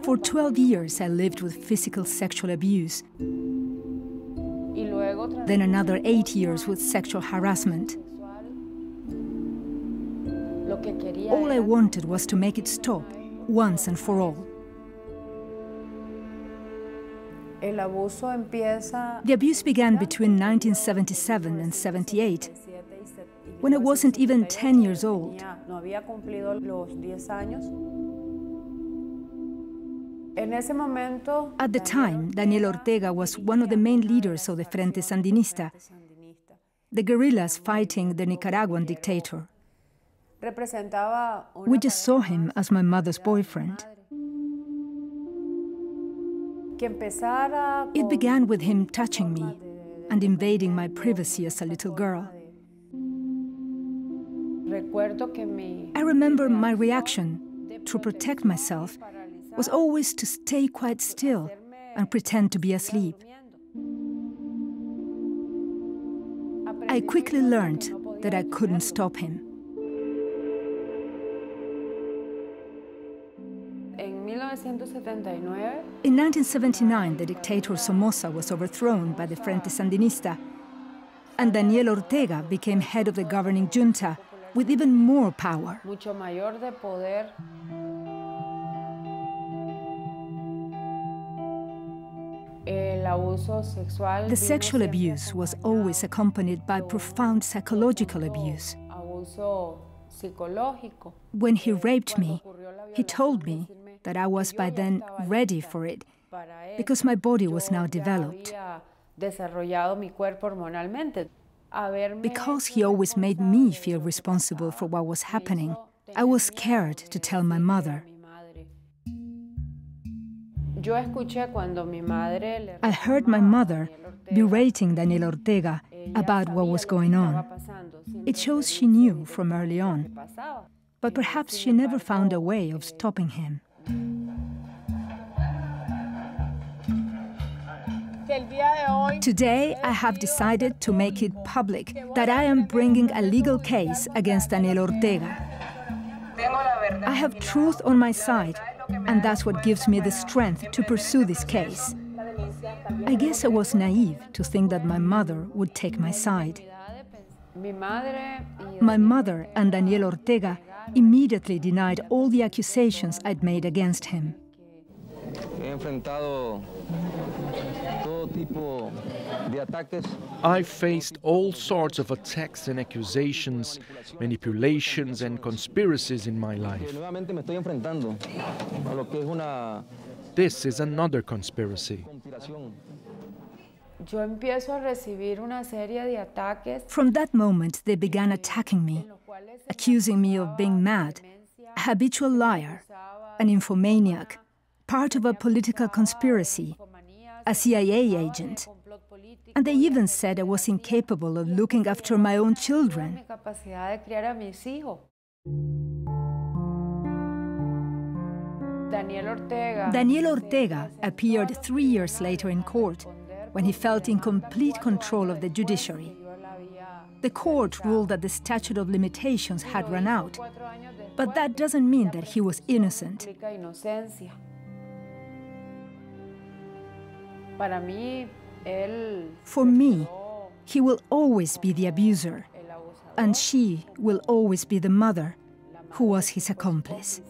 For 12 years, I lived with physical sexual abuse. Then another 8 years with sexual harassment. All I wanted was to make it stop, once and for all. The abuse began between 1977 and 78, when I wasn't even 10 years old. At the time, Daniel Ortega was one of the main leaders of the Frente Sandinista, the guerrillas fighting the Nicaraguan dictator. We just saw him as my mother's boyfriend. It began with him touching me and invading my privacy as a little girl. I remember my reaction, to protect myself, was always to stay quite still and pretend to be asleep. I quickly learned that I couldn't stop him. In 1979, the dictator Somoza was overthrown by the Frente Sandinista, and Daniel Ortega became head of the governing junta with even more power. The sexual abuse was always accompanied by profound psychological abuse. When he raped me, he told me that I was by then ready for it, because my body was now developed. Because he always made me feel responsible for what was happening, I was scared to tell my mother. I heard my mother berating Daniel Ortega about what was going on. It shows she knew from early on, but perhaps she never found a way of stopping him. Today, I have decided to make it public that I am bringing a legal case against Daniel Ortega. I have truth on my side, and that's what gives me the strength to pursue this case. I guess I was naive to think that my mother would take my side. My mother and Daniel Ortega immediately denied all the accusations I'd made against him. I faced all sorts of attacks and accusations, manipulations and conspiracies in my life. This is another conspiracy. From that moment, they began attacking me, accusing me of being mad, a habitual liar, an infomaniac, part of a political conspiracy, a CIA agent. And they even said I was incapable of looking after my own children. Daniel Ortega appeared 3 years later in court, when he felt in complete control of the judiciary. The court ruled that the statute of limitations had run out, but that doesn't mean that he was innocent. For me, he will always be the abuser, and she will always be the mother who was his accomplice.